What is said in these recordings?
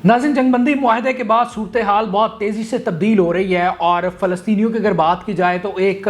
ناظرین، جنگ بندی معاہدے کے بعد صورتحال بہت تیزی سے تبدیل ہو رہی ہے اور فلسطینیوں کی اگر بات کی جائے تو ایک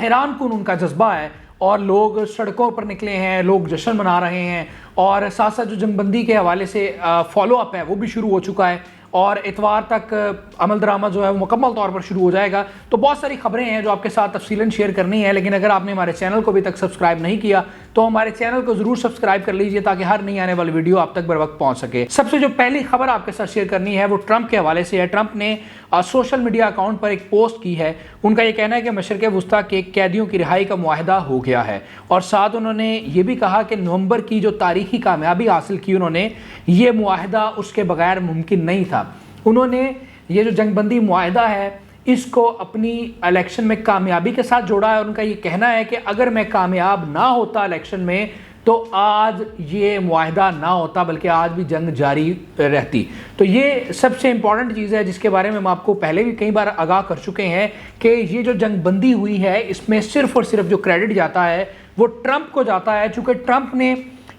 حیران کن ان کا جذبہ ہے اور لوگ سڑکوں پر نکلے ہیں، لوگ جشن منا رہے ہیں اور ساتھ ساتھ جو جنگ بندی کے حوالے سے فالو اپ ہے وہ بھی شروع ہو چکا ہے اور اتوار تک عمل درآمد جو ہے وہ مکمل طور پر شروع ہو جائے گا۔ تو بہت ساری خبریں ہیں جو آپ کے ساتھ تفصیلاً شیئر کرنی ہے، لیکن اگر آپ نے ہمارے چینل کو ابھی تک سبسکرائب نہیں کیا تو ہمارے چینل کو ضرور سبسکرائب کر لیجئے تاکہ ہر نئی آنے والی ویڈیو آپ تک بر وقت پہنچ سکے۔ سب سے جو پہلی خبر آپ کے ساتھ شیئر کرنی ہے وہ ٹرمپ کے حوالے سے ہے۔ ٹرمپ نے سوشل میڈیا اکاؤنٹ پر ایک پوسٹ کی ہے۔ ان کا یہ کہنا ہے کہ مشرق وسطیٰ کے قیدیوں کی رہائی کا معاہدہ ہو گیا ہے اور ساتھ انہوں نے یہ بھی کہا کہ نومبر کی جو تاریخی کامیابی حاصل کی انہوں نے، یہ معاہدہ اس کے بغیر ممکن نہیں تھا۔ انہوں نے یہ جو جنگ بندی معاہدہ ہے اس کو اپنی الیکشن میں کامیابی کے ساتھ جوڑا ہے اور ان کا یہ کہنا ہے کہ اگر میں کامیاب نہ ہوتا الیکشن میں تو آج یہ معاہدہ نہ ہوتا بلکہ آج بھی جنگ جاری رہتی۔ تو یہ سب سے امپورٹنٹ چیز ہے جس کے بارے میں ہم آپ کو پہلے بھی کئی بار آگاہ کر چکے ہیں کہ یہ جو جنگ بندی ہوئی ہے اس میں صرف اور صرف جو کریڈٹ جاتا ہے وہ ٹرمپ کو جاتا ہے، چونکہ ٹرمپ نے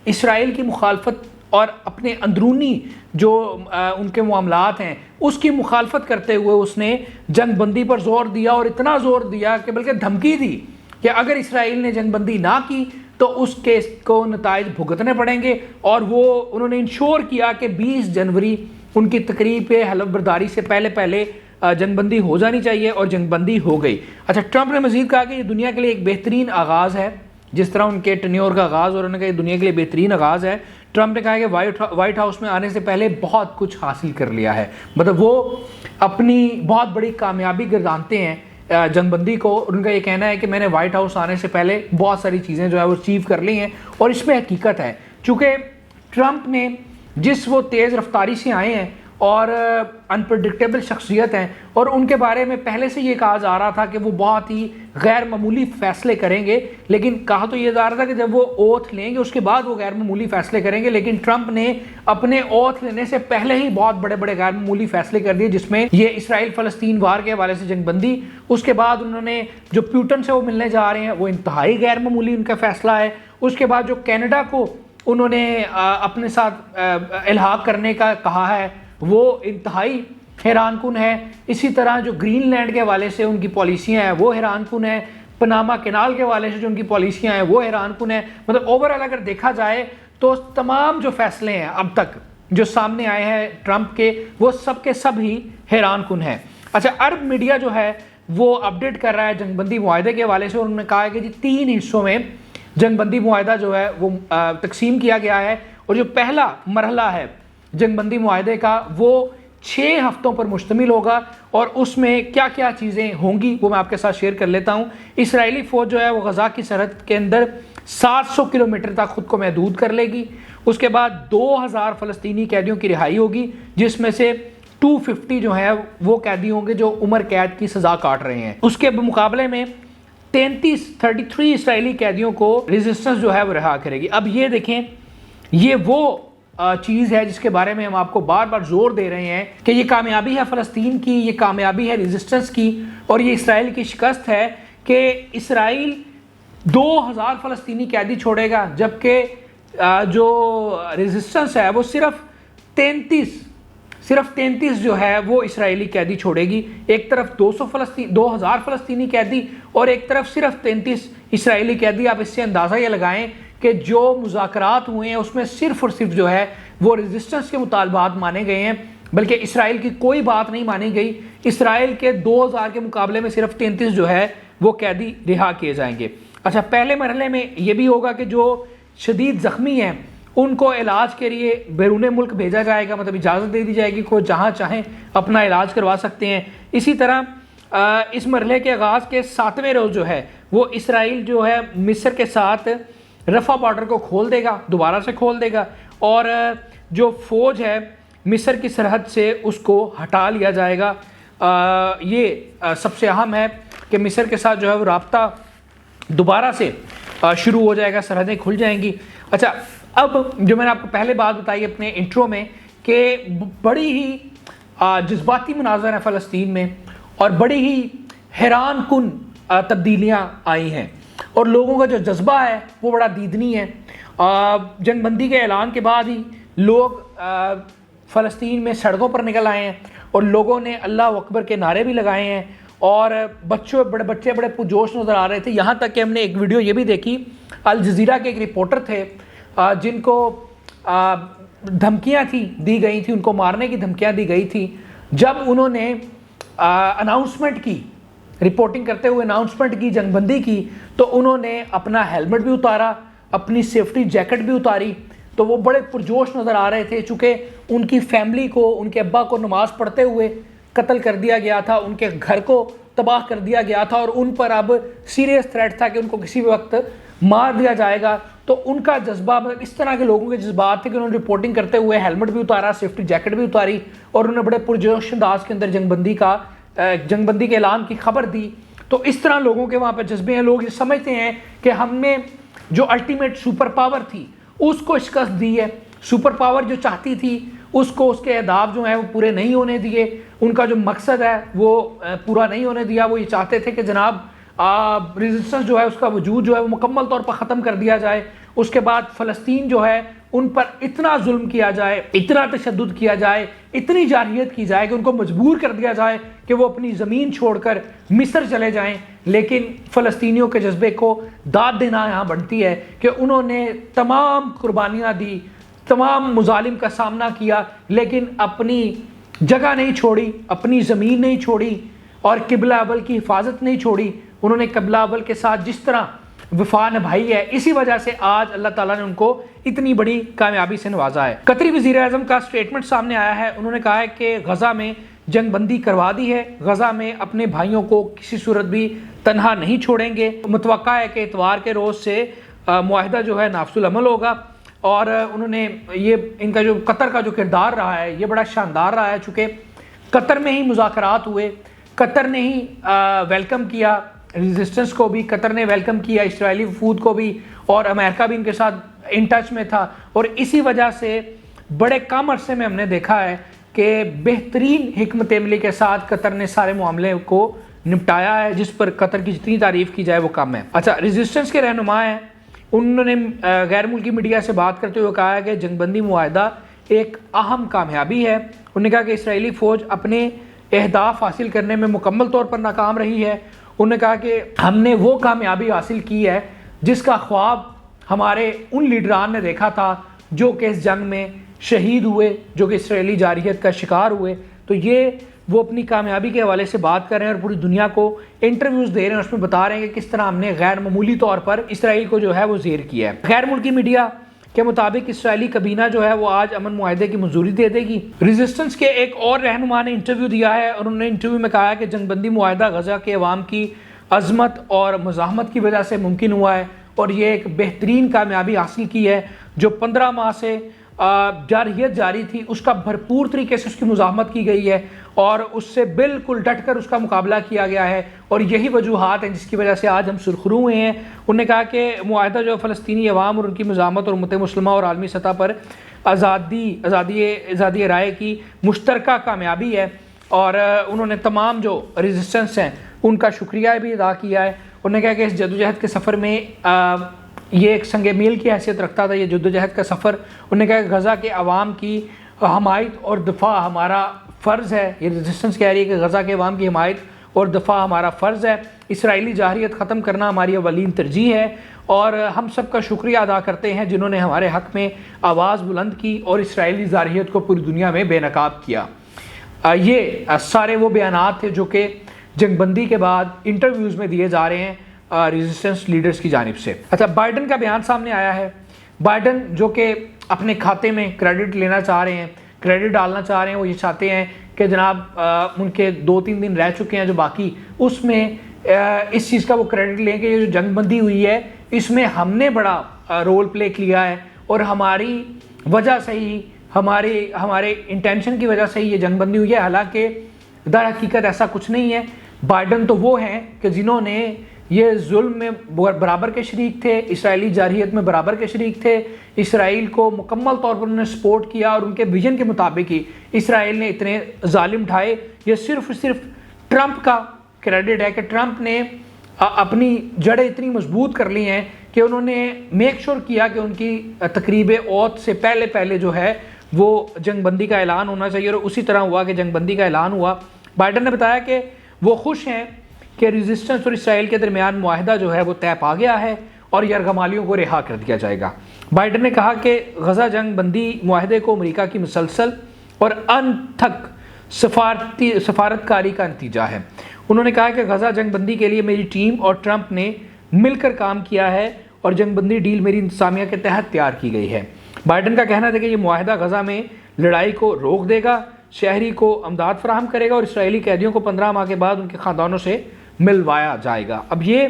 اسرائیل کی مخالفت اور اپنے اندرونی جو ان کے معاملات ہیں اس کی مخالفت کرتے ہوئے اس نے جنگ بندی پر زور دیا اور اتنا زور دیا کہ بلکہ دھمکی دی کہ اگر اسرائیل نے جنگ بندی نہ کی تو اس کیس کو نتائج بھگتنے پڑیں گے، اور وہ انہوں نے انشور کیا کہ 20 جنوری ان کی تقریب حلف برداری سے پہلے جنگ بندی ہو جانی چاہیے اور جنگ بندی ہو گئی۔ اچھا، ٹرمپ نے مزید کہا کہ یہ دنیا کے لیے ایک بہترین آغاز ہے، جس طرح ان کے ٹینیور کا آغاز، اور انہوں نے کہا یہ دنیا کے لیے بہترین آغاز ہے۔ ٹرمپ نے کہا کہ وائٹ ہاؤس میں آنے سے پہلے بہت کچھ حاصل کر لیا ہے، مطلب وہ اپنی بہت بڑی کامیابی گردانتے ہیں جنگ بندی کو۔ ان کا یہ کہنا ہے کہ میں نے وائٹ ہاؤس آنے سے پہلے بہت ساری چیزیں جو ہے وہ اچیو کر لی ہیں، اور اس میں حقیقت ہے چونکہ ٹرمپ نے جس وہ تیز رفتاری سے آئے ہیں اور انپریڈکٹیبل شخصیت ہیں، اور ان کے بارے میں پہلے سے یہ کہا جا رہا تھا کہ وہ بہت ہی غیر معمولی فیصلے کریں گے، لیکن کہا تو یہ جا رہا تھا کہ جب وہ اوتھ لیں گے اس کے بعد وہ غیر معمولی فیصلے کریں گے، لیکن ٹرمپ نے اپنے اوتھ لینے سے پہلے ہی بہت بڑے غیر معمولی فیصلے کر دیے، جس میں یہ اسرائیل فلسطین وار کے حوالے سے جنگ بندی، اس کے بعد انہوں نے جو پیوٹن سے وہ ملنے جا رہے ہیں وہ انتہائی غیر معمولی ان کا فیصلہ ہے، اس کے بعد جو کینیڈا کو انہوں نے اپنے ساتھ الحاق کرنے کا کہا ہے وہ انتہائی حیران کن ہے۔ اسی طرح جو گرین لینڈ کے حوالے سے ان کی پالیسیاں ہیں وہ حیران کن ہیں، پناما کینال کے حوالے سے جو ان کی پالیسیاں ہیں وہ حیران کن ہیں۔ مطلب اوورآل اگر دیکھا جائے تو تمام جو فیصلے ہیں اب تک جو سامنے آئے ہیں ٹرمپ کے، وہ سب کے سب ہی حیران کن ہیں۔ اچھا، عرب میڈیا جو ہے وہ اپڈیٹ کر رہا ہے جنگ بندی معاہدے کے حوالے سے، انہوں نے کہا ہے کہ 3 حصوں میں جنگ بندی معاہدہ جو ہے وہ تقسیم کیا گیا ہے، اور جو پہلا مرحلہ ہے جنگ بندی معاہدے کا وہ 6 ہفتوں پر مشتمل ہوگا، اور اس میں کیا کیا چیزیں ہوں گی وہ میں آپ کے ساتھ شیئر کر لیتا ہوں۔ اسرائیلی فوج جو ہے وہ غزہ کی سرحد کے اندر 700 کلومیٹر تک خود کو محدود کر لے گی۔ اس کے بعد 2000 فلسطینی قیدیوں کی رہائی ہوگی، جس میں سے 250 جو ہیں وہ قیدی ہوں گے جو عمر قید کی سزا کاٹ رہے ہیں۔ اس کے مقابلے میں 33 اسرائیلی قیدیوں کو ریزسٹنس جو ہے وہ رہا کرے گی۔ اب یہ دیکھیں، یہ وہ چیز ہے جس کے بارے میں ہم آپ کو بار بار زور دے رہے ہیں کہ یہ کامیابی ہے فلسطین کی، یہ کامیابی ہے ریزسٹنس کی، اور یہ اسرائیل کی شکست ہے کہ اسرائیل 2000 فلسطینی قیدی چھوڑے گا، جبکہ جو ریزسٹنس ہے وہ صرف 33 جو ہے وہ اسرائیلی قیدی چھوڑے گی۔ ایک طرف 2000 فلسطینی قیدی اور ایک طرف صرف 33 اسرائیلی قیدی۔ آپ اس سے اندازہ یہ لگائیں کہ جو مذاکرات ہوئے ہیں اس میں صرف اور صرف جو ہے وہ ریزسٹنس کے مطالبات مانے گئے ہیں، بلکہ اسرائیل کی کوئی بات نہیں مانی گئی۔ اسرائیل کے 2000 کے مقابلے میں صرف 33 جو ہے وہ قیدی رہا کیے جائیں گے۔ اچھا، پہلے مرحلے میں یہ بھی ہوگا کہ جو شدید زخمی ہیں ان کو علاج کے لیے بیرون ملک بھیجا جائے گا، مطلب اجازت دے دی جائے گی کہ وہ جہاں چاہیں اپنا علاج کروا سکتے ہیں۔ اسی طرح اس مرحلے کے آغاز کے 7ویں روز جو ہے وہ اسرائیل جو ہے مصر کے ساتھ رفح بارڈر کو کھول دے گا، دوبارہ سے کھول دے گا، اور جو فوج ہے مصر کی سرحد سے اس کو ہٹا لیا جائے گا۔ یہ سب سے اہم ہے کہ مصر کے ساتھ جو ہے وہ رابطہ دوبارہ سے شروع ہو جائے گا، سرحدیں کھل جائیں گی۔ اچھا، اب جو میں نے آپ کو پہلے بات بتائی اپنے انٹرو میں کہ بڑی ہی جذباتی مناظر ہیں فلسطین میں، اور بڑی ہی حیران کن تبدیلیاں آئی ہیں، اور لوگوں کا جو جذبہ ہے وہ بڑا دیدنی ہے۔ جنگ بندی کے اعلان کے بعد ہی لوگ فلسطین میں سڑکوں پر نکل آئے ہیں اور لوگوں نے اللہ اکبر کے نعرے بھی لگائے ہیں اور بچے بڑے پرجوش نظر آ رہے تھے. یہاں تک کہ ہم نے ایک ویڈیو یہ بھی دیکھی, الجزیرہ کے ایک رپورٹر تھے جن کو دھمکیاں دی گئی تھیں, ان کو مارنے کی دھمکیاں دی گئی تھی. جب انہوں نے اناؤنسمنٹ کی, رپورٹنگ کرتے ہوئے اناؤنسمنٹ کی جنگ بندی کی, تو انہوں نے اپنا ہیلمٹ بھی اتارا, اپنی سیفٹی جیکٹ بھی اتاری. تو وہ بڑے پرجوش نظر آ رہے تھے چونکہ ان کی فیملی کو, ان کے ابا کو نماز پڑھتے ہوئے قتل کر دیا گیا تھا, ان کے گھر کو تباہ کر دیا گیا تھا اور ان پر اب سیریس تھریٹ تھا کہ ان کو کسی بھی وقت مار دیا جائے گا. تو ان کا جذبہ, مطلب اس طرح کے لوگوں کے جذبات تھے کہ انہوں نے رپورٹنگ کرتے ہوئے ہیلمٹ بھی اتارا, سیفٹی جیکٹ بھی اتاری اور انہوں نے بڑے پرجوش انداز کے اندر جنگ بندی کے اعلان کی خبر دی. تو اس طرح لوگوں کے وہاں پہ جذبے ہیں. لوگ یہ سمجھتے ہیں کہ ہم نے جو الٹیمیٹ سپر پاور تھی اس کو شکست دی ہے, سپر پاور جو چاہتی تھی اس کو, اس کے اہداف جو ہیں وہ پورے نہیں ہونے دیے, ان کا جو مقصد ہے وہ پورا نہیں ہونے دیا. وہ یہ چاہتے تھے کہ جناب ریزسٹنس جو ہے اس کا وجود جو ہے وہ مکمل طور پر ختم کر دیا جائے. اس کے بعد فلسطین جو ہے ان پر اتنا ظلم کیا جائے, اتنا تشدد کیا جائے, اتنی جارحیت کی جائے کہ ان کو مجبور کر دیا جائے کہ وہ اپنی زمین چھوڑ کر مصر چلے جائیں. لیکن فلسطینیوں کے جذبے کو داد دینا یہاں بنتی ہے کہ انہوں نے تمام قربانیاں دی, تمام مظالم کا سامنا کیا, لیکن اپنی جگہ نہیں چھوڑی, اپنی زمین نہیں چھوڑی اور قبلہ اول کی حفاظت نہیں چھوڑی. انہوں نے قبلہ اول کے ساتھ جس طرح وفا نبھائی ہے, اسی وجہ سے آج اللہ تعالیٰ نے ان کو اتنی بڑی کامیابی سے نوازا ہے. قطری وزیر اعظم کا سٹیٹمنٹ سامنے آیا ہے. انہوں نے کہا ہے کہ غزہ میں جنگ بندی کروا دی ہے, غزہ میں اپنے بھائیوں کو کسی صورت بھی تنہا نہیں چھوڑیں گے. متوقع ہے کہ اتوار کے روز سے معاہدہ جو ہے نافذ العمل ہوگا. اور انہوں نے یہ ان کا جو قطر کا جو کردار رہا ہے یہ بڑا شاندار رہا ہے, چونکہ قطر میں ہی مذاکرات ہوئے, قطر نے ہی ویلکم کیا ریزسٹنس کو بھی, قطر نے ویلکم کیا اسرائیلی وفود کو بھی, اور امریکہ بھی ان کے ساتھ ان ٹچ میں تھا. اور اسی وجہ سے بڑے کم عرصے میں ہم نے دیکھا ہے کہ بہترین حکمت عملی کے ساتھ قطر نے سارے معاملے کو نپٹایا ہے, جس پر قطر کی جتنی تعریف کی جائے وہ کم ہے. اچھا, ریزسٹنس کے رہنما ہیں, انہوں نے غیر ملکی میڈیا سے بات کرتے ہوئے کہا ہے کہ جنگ بندی معاہدہ ایک اہم کامیابی ہے. انہوں نے کہا کہ اسرائیلی فوج اپنے اہداف حاصل کرنے میں مکمل طور پر ناکام رہی ہے. انہوں نے کہا کہ ہم نے وہ کامیابی حاصل کی ہے جس کا خواب ہمارے ان لیڈران نے دیکھا تھا جو کہ اس جنگ میں شہید ہوئے, جو کہ اسرائیلی جارحیت کا شکار ہوئے. تو یہ وہ اپنی کامیابی کے حوالے سے بات کر رہے ہیں اور پوری دنیا کو انٹرویوز دے رہے ہیں, اس میں بتا رہے ہیں کہ کس طرح ہم نے غیر معمولی طور پر اسرائیل کو جو ہے وہ زیر کیا ہے. غیر ملکی میڈیا کے مطابق اسرائیلی کابینہ جو ہے وہ آج امن معاہدے کی منظوری دے دے گی. ریزسٹنس کے ایک اور رہنما نے انٹرویو دیا ہے اور انہوں نے انٹرویو میں کہا ہے کہ جنگ بندی معاہدہ غزہ کے عوام کی عظمت اور مزاحمت کی وجہ سے ممکن ہوا ہے اور یہ ایک بہترین کامیابی حاصل کی ہے. جو 15 ماہ سے جارحیت جاری تھی اس کا بھرپور طریقے سے اس کی مزاحمت کی گئی ہے اور اس سے بالکل ڈٹ کر اس کا مقابلہ کیا گیا ہے, اور یہی وجوہات ہیں جس کی وجہ سے آج ہم سرخرو ہوئے ہیں. انہوں نے کہا کہ معاہدہ جو فلسطینی عوام اور ان کی مزاحمت اور امت مسلمہ اور عالمی سطح پر آزادی رائے کی مشترکہ کامیابی ہے, اور انہوں نے تمام جو ریزسٹنس ہیں ان کا شکریہ بھی ادا کیا ہے. انہوں نے کہا کہ اس جدوجہد کے سفر میں یہ ایک سنگ میل کی حیثیت رکھتا تھا یہ جدوجہد کا سفر. انہوں نے کہا کہ غزہ کے عوام کی حمایت اور دفاع ہمارا فرض ہے. یہ ریزسٹنس کہہ رہی ہے کہ غزہ کے عوام کی حمایت اور دفاع ہمارا فرض ہے. اسرائیلی جارحیت ختم کرنا ہماری اولین ترجیح ہے اور ہم سب کا شکریہ ادا کرتے ہیں جنہوں نے ہمارے حق میں آواز بلند کی اور اسرائیلی جارحیت کو پوری دنیا میں بے نقاب کیا. یہ سارے وہ بیانات تھے جو کہ جنگ بندی کے بعد انٹرویوز میں دیے جا رہے ہیں ریزسٹنس لیڈرز کی جانب سے. اچھا, بائیڈن کا بیان سامنے آیا ہے. بائیڈن جو کہ اپنے کھاتے میں کریڈٹ لینا چاہ رہے ہیں, کریڈٹ ڈالنا چاہ رہے ہیں, وہ یہ چاہتے ہیں کہ جناب ان کے 2-3 دن رہ چکے ہیں جو باقی, اس میں اس چیز کا وہ کریڈٹ لیں کہ یہ جو جنگ بندی ہوئی ہے اس میں ہم نے بڑا رول پلے کیا ہے اور ہماری وجہ سے ہی ہمارے انٹینشن کی وجہ سے ہی یہ جنگ بندی ہوئی ہے. حالانکہ در حقیقت ایسا کچھ نہیں ہے. بائیڈن تو وہ ہیں کہ جنہوں نے یہ ظلم میں برابر کے شریک تھے, اسرائیلی جارحیت میں برابر کے شریک تھے, اسرائیل کو مکمل طور پر انہوں نے سپورٹ کیا اور ان کے ویژن کے مطابق ہی اسرائیل نے اتنے ظالم ڈھائے. یہ صرف ٹرمپ کا کریڈٹ ہے کہ ٹرمپ نے اپنی جڑیں اتنی مضبوط کر لی ہیں کہ انہوں نے میک شور کیا کہ ان کی تقریب اوت سے پہلے جو ہے وہ جنگ بندی کا اعلان ہونا چاہیے، اور اسی طرح ہوا کہ جنگ بندی کا اعلان ہوا۔ بائیڈن نے بتایا کہ وہ خوش ہیں کہ ریزسٹنس اور اسرائیل کے درمیان معاہدہ جو ہے وہ طے پا گیا ہے اور یرغمالیوں کو رہا کر دیا جائے گا۔ بائیڈن نے کہا کہ غزہ جنگ بندی معاہدے کو امریکہ کی مسلسل اور انتھک سفارتکاری کا نتیجہ ہے۔ انہوں نے کہا کہ غزہ جنگ بندی کے لیے میری ٹیم اور ٹرمپ نے مل کر کام کیا ہے اور جنگ بندی ڈیل میری انتظامیہ کے تحت تیار کی گئی ہے۔ بائیڈن کا کہنا تھا کہ یہ معاہدہ غزہ میں لڑائی کو روک دے گا، شہری کو امداد فراہم کرے گا اور اسرائیلی قیدیوں کو 15 ماہ کے بعد ان کے خاندانوں سے ملوایا جائے گا۔ اب یہ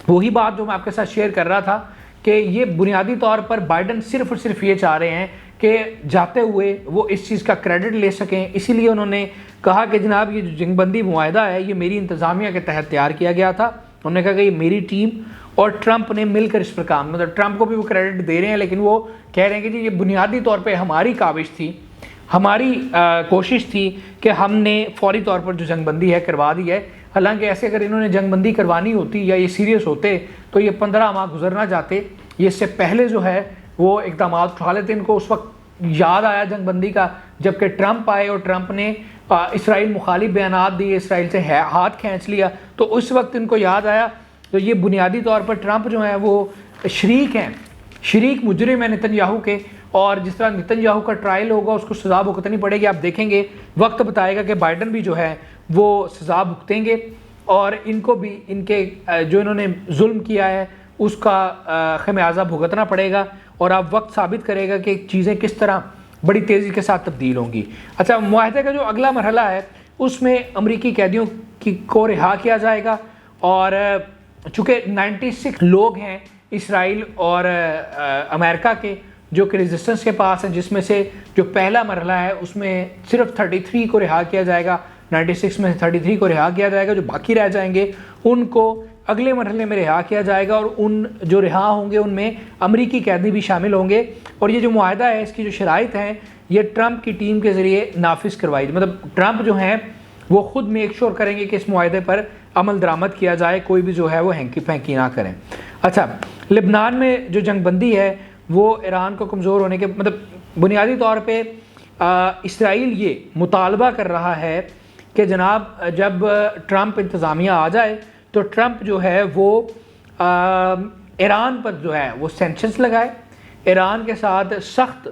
وہی بات جو میں آپ کے ساتھ شیئر کر رہا تھا کہ یہ بنیادی طور پر بائیڈن صرف اور صرف یہ چاہ رہے ہیں کہ جاتے ہوئے وہ اس چیز کا کریڈٹ لے سکیں، اسی لیے انہوں نے کہا کہ جناب یہ جو جنگ بندی معاہدہ ہے یہ میری انتظامیہ کے تحت تیار کیا گیا تھا۔ انہوں نے کہا کہ یہ میری ٹیم اور ٹرمپ نے مل کر اس پر کام، مطلب ٹرمپ کو بھی وہ کریڈٹ دے رہے ہیں، لیکن وہ کہہ رہے ہیں کہ جی یہ بنیادی طور پہ ہماری کاوش تھی، ہماری کوشش تھی کہ ہم نے فوری طور پر جو جنگ بندی ہے کروا دی ہے۔ حالانکہ ایسے اگر انہوں نے جنگ بندی کروانی ہوتی یا یہ سیریس ہوتے تو یہ 15 ماہ گزرنا جاتے، یہ اس سے پہلے جو ہے وہ اقدامات اٹھا لیتے۔ ان کو اس وقت یاد آیا جنگ بندی کا جبکہ ٹرمپ آئے اور ٹرمپ نے اسرائیل مخالف بیانات دیے، اسرائیل سے ہاتھ کھینچ لیا، تو اس وقت ان کو یاد آیا۔ تو یہ بنیادی طور پر ٹرمپ جو ہیں وہ شریک ہیں، شریک مجرم ہیں نتن یاہو کے، اور جس طرح نتن یاہو کا ٹرائل ہوگا اس کو سزا بھگتنی پڑے گی۔ آپ دیکھیں گے وقت بتائے گا کہ بائیڈن بھی جو ہے وہ سزا بھگتیں گے اور ان کو بھی ان کے جو انہوں نے ظلم کیا ہے اس کا خمیازہ بھگتنا پڑے گا، اور اب وقت ثابت کرے گا کہ چیزیں کس طرح بڑی تیزی کے ساتھ تبدیل ہوں گی۔ اچھا، معاہدے کا جو اگلا مرحلہ ہے اس میں امریکی قیدیوں کو رہا کیا جائے گا، اور چونکہ 96 لوگ ہیں اسرائیل اور امریکہ کے جو کہ ریزسٹنس کے پاس ہیں، جس میں سے جو پہلا مرحلہ ہے اس میں صرف 33 کو رہا کیا جائے گا، 96 میں سے 33 کو رہا کیا جائے گا، جو باقی رہ جائیں گے ان کو اگلے مرحلے میں رہا کیا جائے گا، اور ان جو رہا ہوں گے ان میں امریکی قیدی بھی شامل ہوں گے۔ اور یہ جو معاہدہ ہے اس کی جو شرائط ہیں یہ ٹرمپ کی ٹیم کے ذریعے نافذ کروائی، مطلب ٹرمپ جو ہیں وہ خود میک شور کریں گے کہ اس معاہدے پر عمل درآمد کیا جائے، کوئی بھی جو ہے وہ ہینکی پھینکی نہ کریں۔ اچھا، لبنان میں جو جنگ بندی ہے وہ ایران کو کمزور ہونے کے مطلب بنیادی طور پہ اسرائیل یہ مطالبہ کر رہا ہے کہ جناب جب ٹرمپ انتظامیہ آ جائے تو ٹرمپ جو ہے وہ ایران پر جو ہے وہ سینکشنز لگائے، ایران کے ساتھ سخت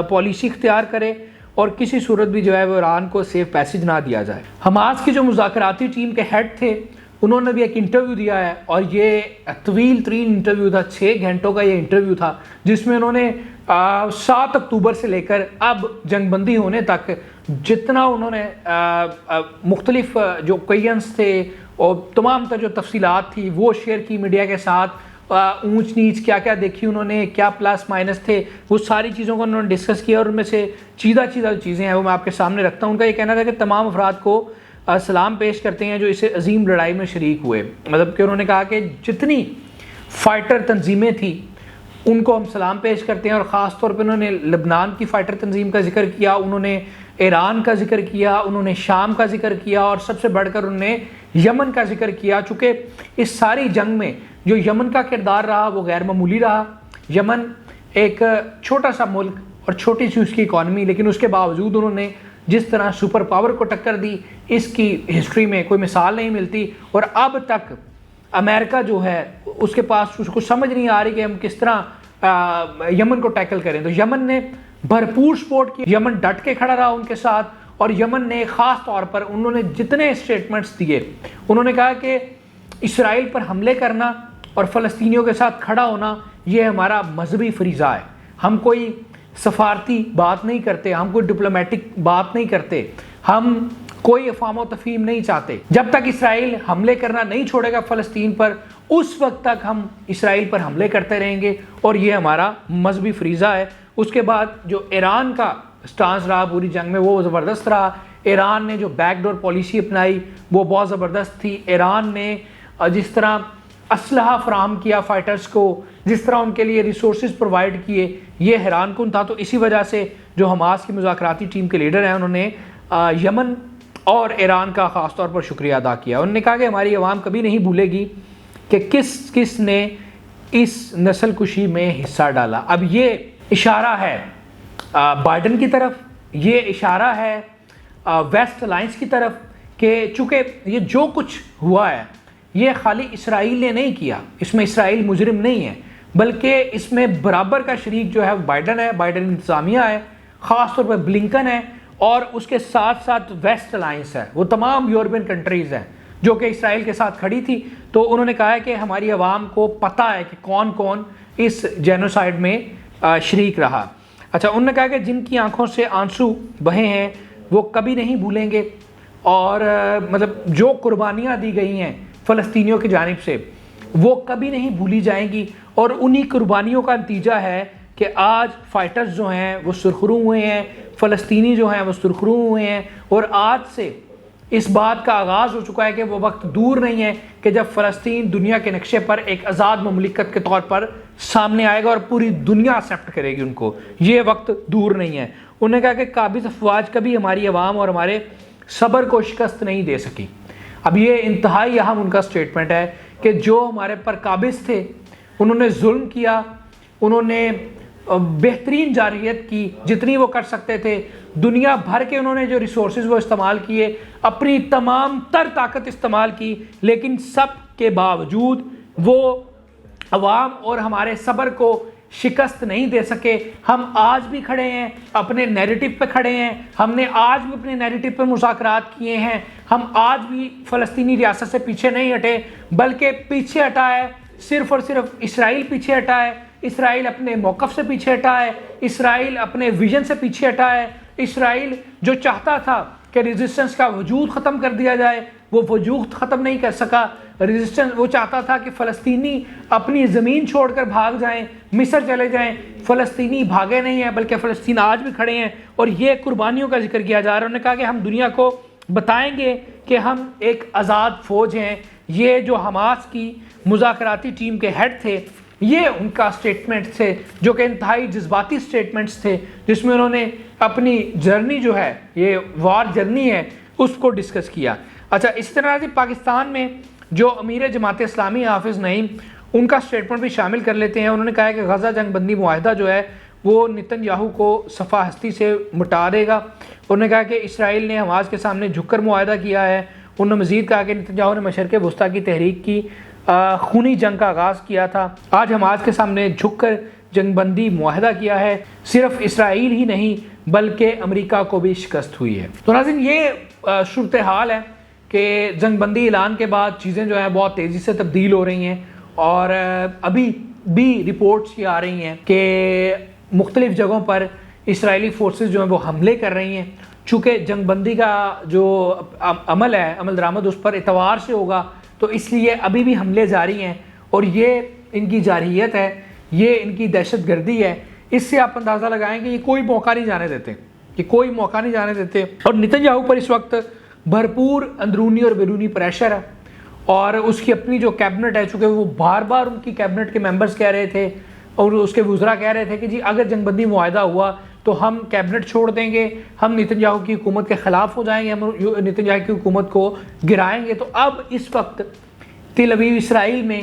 پالیسی اختیار کرے، اور کسی صورت بھی جو ہے وہ ایران کو سیف پیسج نہ دیا جائے۔ حماس کی جو مذاکراتی ٹیم کے ہیڈ تھے انہوں نے بھی ایک انٹرویو دیا ہے، اور یہ طویل ترین انٹرویو تھا، 6 گھنٹوں کا یہ انٹرویو تھا، جس میں انہوں نے 7 اکتوبر سے لے کر اب جنگ بندی ہونے تک جتنا انہوں نے مختلف جو کوئسچنز تھے اور تمام تر جو تفصیلات تھی وہ شیئر کی میڈیا کے ساتھ، اونچ نیچ کیا کیا دیکھی انہوں نے، کیا پلس مائنس تھے، وہ ساری چیزوں کو انہوں نے ڈسکس کیا، اور ان میں سے چیدہ چیزیں ہیں وہ میں آپ کے سامنے رکھتا ہوں۔ ان کا یہ کہنا تھا کہ تمام افراد کو سلام پیش کرتے ہیں جو اس عظیم لڑائی میں شریک ہوئے، مطلب کہ انہوں نے کہا کہ جتنی فائٹر تنظیمیں تھیں ان کو ہم سلام پیش کرتے ہیں، اور خاص طور پہ انہوں نے لبنان کی فائٹر تنظیم کا ذکر کیا، انہوں نے ایران کا ذکر کیا، انہوں نے شام کا ذکر کیا، اور سب سے بڑھ کر انہوں نے یمن کا ذکر کیا، چونکہ اس ساری جنگ میں جو یمن کا کردار رہا وہ غیر معمولی رہا۔ یمن ایک چھوٹا سا ملک اور چھوٹی سی اس کی اکانومی، لیکن اس کے باوجود انہوں نے جس طرح سپر پاور کو ٹکر دی اس کی ہسٹری میں کوئی مثال نہیں ملتی، اور اب تک امریکہ جو ہے اس کے پاس کچھ سمجھ نہیں آ رہی کہ ہم کس طرح یمن کو ٹیکل کریں۔ تو یمن نے بھرپور سپورٹ کی، یمن ڈٹ کے کھڑا رہا ان کے ساتھ، اور یمن نے خاص طور پر انہوں نے جتنے اسٹیٹمنٹس دیے انہوں نے کہا کہ اسرائیل پر حملے کرنا اور فلسطینیوں کے ساتھ کھڑا ہونا یہ ہمارا مذہبی فریضہ ہے، ہم کوئی سفارتی بات نہیں کرتے، ہم کوئی ڈپلومیٹک بات نہیں کرتے، ہم کوئی افہام و تفہیم نہیں چاہتے۔ جب تک اسرائیل حملے کرنا نہیں چھوڑے گا فلسطین پر اس وقت تک ہم اسرائیل پر حملے کرتے رہیں گے، اور یہ ہمارا مذہبی فریضہ ہے۔ اس کے بعد جو ایران کا سٹانس رہا پوری جنگ میں وہ زبردست رہا، ایران نے جو بیک ڈور پالیسی اپنائی وہ بہت زبردست تھی، ایران نے جس طرح اسلحہ فراہم کیا فائٹرز کو، جس طرح ان کے لیے ریسورسز پرووائڈ کیے، یہ حیران کن تھا۔ تو اسی وجہ سے جو حماس کی مذاکراتی ٹیم کے لیڈر ہیں انہوں نے یمن اور ایران کا خاص طور پر شکریہ ادا کیا۔ انہوں نے کہا کہ ہماری عوام کبھی نہیں بھولے گی کہ کس کس نے اس نسل کشی میں حصہ ڈالا۔ اب یہ اشارہ ہے بائیڈن کی طرف، یہ اشارہ ہے ویسٹ الائنس کی طرف کہ چونکہ یہ جو کچھ ہوا ہے یہ خالی اسرائیل نے نہیں کیا، اس میں اسرائیل مجرم نہیں ہے، بلکہ اس میں برابر کا شریک جو ہے بائیڈن ہے، بائیڈن انتظامیہ ہے، خاص طور پر بلنکن ہے، اور اس کے ساتھ ساتھ ویسٹ الائنس ہے، وہ تمام یورپین کنٹریز ہیں جو کہ اسرائیل کے ساتھ کھڑی تھی۔ تو انہوں نے کہا ہے کہ ہماری عوام کو پتہ ہے کہ کون کون اس جینوسائیڈ میں شریک رہا۔ اچھا، انہوں نے کہا کہ جن کی آنکھوں سے آنسو بہے ہیں وہ کبھی نہیں بھولیں گے، اور مطلب جو قربانیاں دی گئی ہیں فلسطینیوں کی جانب سے وہ کبھی نہیں بھولی جائیں گی، اور انہی قربانیوں کا نتیجہ ہے کہ آج فائٹرز جو ہیں وہ سرخرو ہوئے ہیں، فلسطینی جو ہیں وہ سرخرو ہوئے ہیں، اور آج سے اس بات کا آغاز ہو چکا ہے کہ وہ وقت دور نہیں ہے کہ جب فلسطین دنیا کے نقشے پر ایک آزاد مملکت کے طور پر سامنے آئے گا اور پوری دنیا ایکسیپٹ کرے گی ان کو، یہ وقت دور نہیں ہے۔ انہوں نے کہا کہ قابض افواج کبھی ہماری عوام اور ہمارے صبر کو شکست نہیں دے سکی۔ اب یہ انتہائی اہم ان کا سٹیٹمنٹ ہے کہ جو ہمارے پر قابض تھے انہوں نے ظلم کیا، انہوں نے بہترین جارحیت کی جتنی وہ کر سکتے تھے، دنیا بھر کے انہوں نے جو ریسورسز وہ استعمال کیے، اپنی تمام تر طاقت استعمال کی، لیکن سب کے باوجود وہ عوام اور ہمارے صبر کو شکست نہیں دے سکے۔ ہم آج بھی کھڑے ہیں، اپنے نیریٹو پہ کھڑے ہیں، ہم نے آج بھی اپنے نیریٹو پہ مذاکرات کیے ہیں، ہم آج بھی فلسطینی ریاست سے پیچھے نہیں ہٹے، بلکہ پیچھے ہٹا ہے صرف اور صرف اسرائیل پیچھے ہٹا ہے، اسرائیل اپنے موقف سے پیچھے ہٹا ہے، اسرائیل اپنے ویژن سے پیچھے ہٹا ہے، اسرائیل جو چاہتا تھا کہ ریزسٹنس کا وجود ختم کر دیا جائے وہ وجود ختم نہیں کر سکا۔ ریزسٹنس وہ چاہتا تھا کہ فلسطینی اپنی زمین چھوڑ کر بھاگ جائیں، مصر چلے جائیں، فلسطینی بھاگے نہیں ہیں بلکہ فلسطین آج بھی کھڑے ہیں، اور یہ قربانیوں کا ذکر کیا جا رہا ہے۔ انہوں نے کہا کہ ہم دنیا کو بتائیں گے کہ ہم ایک آزاد فوج ہیں۔ یہ جو حماس کی مذاکراتی ٹیم کے ہیڈ تھے، یہ ان کا سٹیٹمنٹ تھے جو کہ انتہائی جذباتی سٹیٹمنٹس تھے، جس میں انہوں نے اپنی جرنی جو ہے، یہ وار جرنی ہے، اس کو ڈسکس کیا۔ اچھا، اس طرح سے پاکستان میں جو امیر جماعت اسلامی حافظ نعیم، ان کا سٹیٹمنٹ بھی شامل کر لیتے ہیں۔ انہوں نے کہا ہے کہ غزہ جنگ بندی معاہدہ جو ہے وہ نتن یاہو کو صفحہ ہستی سے مٹا دے گا۔ انہوں نے کہا کہ اسرائیل نے حماس کے سامنے جھک کر معاہدہ کیا ہے۔ انہوں نے مزید کہا کہ نتن یاہو نے مشرق وسطیٰ کی تحریک کی خونی جنگ کا آغاز کیا تھا، آج حماس کے سامنے جھک کر جنگ بندی معاہدہ کیا ہے، صرف اسرائیل ہی نہیں بلکہ امریکہ کو بھی شکست ہوئی ہے۔ تو ناظرین، یہ صورتحال ہے کہ جنگ بندی اعلان کے بعد چیزیں جو ہیں بہت تیزی سے تبدیل ہو رہی ہیں، اور ابھی بھی رپورٹس یہ آ رہی ہیں کہ مختلف جگہوں پر اسرائیلی فورسز جو ہیں وہ حملے کر رہی ہیں۔ چونکہ جنگ بندی کا جو عمل ہے، عمل درآمد اس پر اتوار سے ہوگا، تو اس لیے ابھی بھی حملے جاری ہیں، اور یہ ان کی جارحیت ہے، یہ ان کی دہشت گردی ہے۔ اس سے آپ اندازہ لگائیں کہ یہ کوئی موقع نہیں جانے دیتے، یہ کوئی موقع نہیں جانے دیتے، اور نتن یاہو پر اس وقت بھرپور اندرونی اور بیرونی پریشر ہے، اور اس کی اپنی جو کیبنٹ ہے، چونکہ وہ بار بار ان کی کیبنٹ کے ممبرز کہہ رہے تھے اور اس کے وزراء کہہ رہے تھے کہ جی اگر جنگ بندی معاہدہ ہوا تو ہم کیبنٹ چھوڑ دیں گے، ہم نتن یاہو کی حکومت کے خلاف ہو جائیں گے، ہم نتن یاہو کی حکومت کو گرائیں گے۔ تو اب اس وقت تل ابیب اسرائیل میں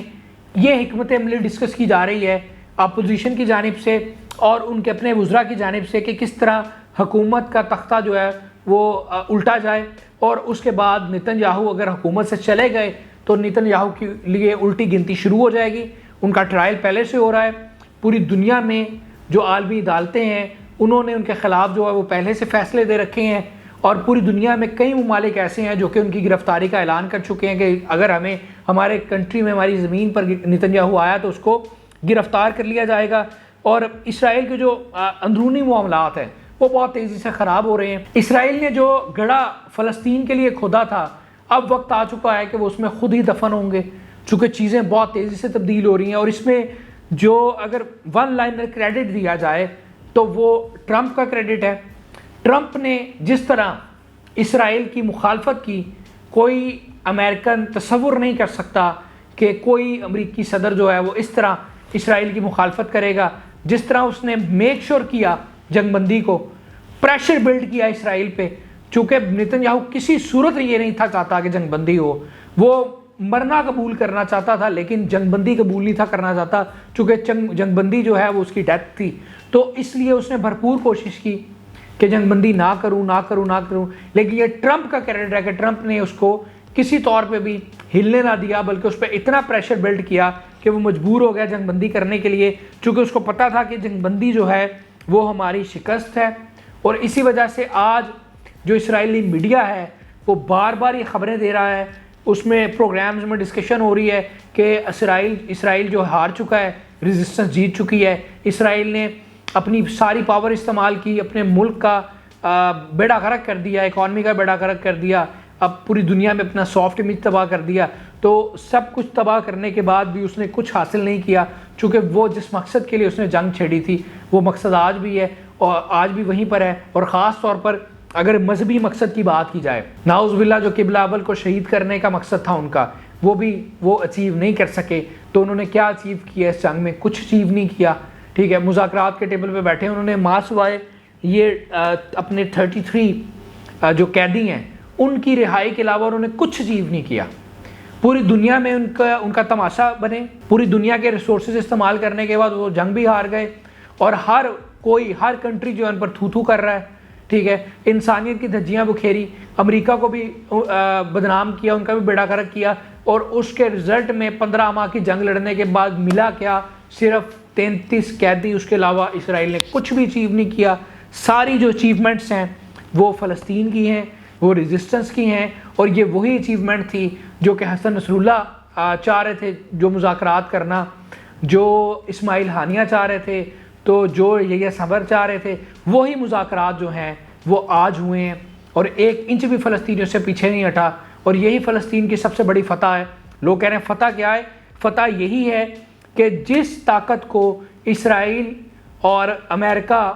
یہ حکمت عملی ڈسکس کی جا رہی ہے اپوزیشن کی جانب سے اور ان کے اپنے وزراء کی جانب سے کہ کس طرح حکومت کا تختہ جو ہے وہ الٹا جائے، اور اس کے بعد نتن یاہو اگر حکومت سے چلے گئے تو نتن یاہو کے لیے الٹی گنتی شروع ہو جائے گی۔ ان کا ٹرائل پہلے سے ہو رہا ہے، پوری دنیا میں جو عالمی عدالتیں ہیں انہوں نے ان کے خلاف جو ہے وہ پہلے سے فیصلے دے رکھے ہیں، اور پوری دنیا میں کئی ممالک ایسے ہیں جو کہ ان کی گرفتاری کا اعلان کر چکے ہیں کہ اگر ہمیں ہمارے کنٹری میں ہماری زمین پر نتن یاہو آیا تو اس کو گرفتار کر لیا جائے گا۔ اور اسرائیل کے جو اندرونی معاملات ہیں وہ بہت تیزی سے خراب ہو رہے ہیں۔ اسرائیل نے جو گڑھا فلسطین کے لیے کھودا تھا، اب وقت آ چکا ہے کہ وہ اس میں خود ہی دفن ہوں گے، چونکہ چیزیں بہت تیزی سے تبدیل ہو رہی ہیں۔ اور اس میں جو اگر ون لائنر کریڈٹ دیا جائے تو وہ ٹرمپ کا کریڈٹ ہے۔ ٹرمپ نے جس طرح اسرائیل کی مخالفت کی، کوئی امریکن تصور نہیں کر سکتا کہ کوئی امریکی صدر جو ہے وہ اس طرح اسرائیل کی مخالفت کرے گا۔ جس طرح اس نے میک شور کیا جنگ بندی کو، پریشر بلڈ کیا اسرائیل پہ، چونکہ نتن یاہو کسی صورت یہ نہیں تھا چاہتا کہ جنگ بندی ہو، وہ مرنا قبول کرنا چاہتا تھا لیکن جنگ بندی قبول نہیں تھا کرنا چاہتا، چونکہ جنگ بندی جو ہے وہ اس کی ڈیتھ تھی، تو اس لیے اس نے بھرپور کوشش کی کہ جنگ بندی نہ کروں، لیکن یہ ٹرمپ کا کریڈٹ ہے کہ ٹرمپ نے اس کو کسی طور پہ بھی ہلنے نہ دیا، بلکہ اس پہ اتنا پریشر بلڈ کیا کہ وہ مجبور ہو گیا جنگ بندی کرنے کے لیے، چونکہ اس کو پتا تھا کہ جنگ بندی جو ہے وہ ہماری شکست ہے۔ اور اسی وجہ سے آج جو اسرائیلی میڈیا ہے وہ بار بار یہ خبریں دے رہا ہے، اس میں پروگرامز میں ڈسکشن ہو رہی ہے کہ اسرائیل جو ہار چکا ہے، ریزسٹنس جیت چکی ہے، اسرائیل نے اپنی ساری پاور استعمال کی، اپنے ملک کا بیڑا غرق کر دیا، اکانومی کا بیڑا غرق کر دیا، اب پوری دنیا میں اپنا سافٹ امیج تباہ کر دیا۔ تو سب کچھ تباہ کرنے کے بعد بھی اس نے کچھ حاصل نہیں کیا، چونکہ وہ جس مقصد کے لیے اس نے جنگ چھیڑی تھی وہ مقصد آج بھی ہے اور آج بھی وہیں پر ہے۔ اور خاص طور پر اگر مذہبی مقصد کی بات کی جائے، نعوذ باللہ جو قبلہ اول کو شہید کرنے کا مقصد تھا ان کا، وہ اچیو نہیں کر سکے۔ تو انہوں نے کیا اچیو کیا اس جنگ میں؟ کچھ اچیو نہیں کیا، ٹھیک ہے۔ مذاکرات کے ٹیبل پہ بیٹھے انہوں نے ماہ سوائے یہ اپنے 33 جو قیدی ہیں ان کی رہائی کے علاوہ انہوں نے کچھ اچیو نہیں کیا۔ پوری دنیا میں ان کا تماشا بنے، پوری دنیا کے ریسورسز استعمال کرنے کے بعد وہ جنگ بھی ہار گئے، اور ہر کنٹری جو ان پر تھو کر رہا ہے، ٹھیک ہے۔ انسانیت کی دھجیاں بکھیری، امریکہ کو بھی بدنام کیا، ان کا بھی بیڑا غرق کیا، اور اس کے رزلٹ میں 15 ماہ کی جنگ لڑنے کے بعد ملا کیا؟ صرف 33 قیدی، اس کے علاوہ اسرائیل نے کچھ بھی اچیو نہیں کیا۔ ساری جو اچیومنٹس ہیں وہ فلسطین کی ہیں، وہ ریزسٹنس کی ہیں، اور یہ وہی اچیومنٹ تھی جو کہ حسن نصر اللہ چاہ رہے تھے، جو مذاکرات کرنا، جو اسماعیل ہانیہ چاہ رہے تھے، تو جو یہ صبر چاہ رہے تھے، وہی مذاکرات جو ہیں وہ آج ہوئے ہیں، اور 1 انچ بھی فلسطینیوں سے پیچھے نہیں ہٹا، اور یہی فلسطین کی سب سے بڑی فتح ہے۔ لوگ کہہ رہے ہیں فتح کیا ہے؟ فتح یہی ہے کہ جس طاقت کو اسرائیل اور امریکہ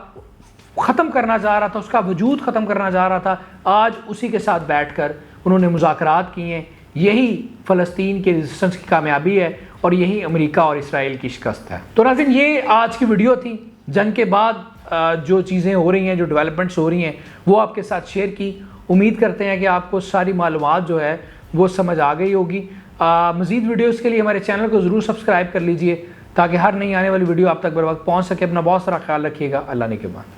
ختم کرنا چاہ رہا تھا، اس کا وجود ختم کرنا چاہ رہا تھا، آج اسی کے ساتھ بیٹھ کر انہوں نے مذاکرات کیے ہیں۔ یہی فلسطین کے ریزسٹنس کی کامیابی ہے، اور یہی امریکہ اور اسرائیل کی شکست ہے۔ تو ناظرین، یہ آج کی ویڈیو تھی۔ جنگ کے بعد جو چیزیں ہو رہی ہیں، جو ڈیولپمنٹس ہو رہی ہیں، وہ آپ کے ساتھ شیئر کی۔ امید کرتے ہیں کہ آپ کو ساری معلومات جو ہے وہ سمجھ آ گئی ہوگی۔ مزید ویڈیوز کے لیے ہمارے چینل کو ضرور سبسکرائب کر لیجئے تاکہ ہر نئی آنے والی ویڈیو آپ تک بر وقت پہنچ سکے۔ اپنا بہت سارا خیال رکھیے گا۔ اللہ نے کے بعد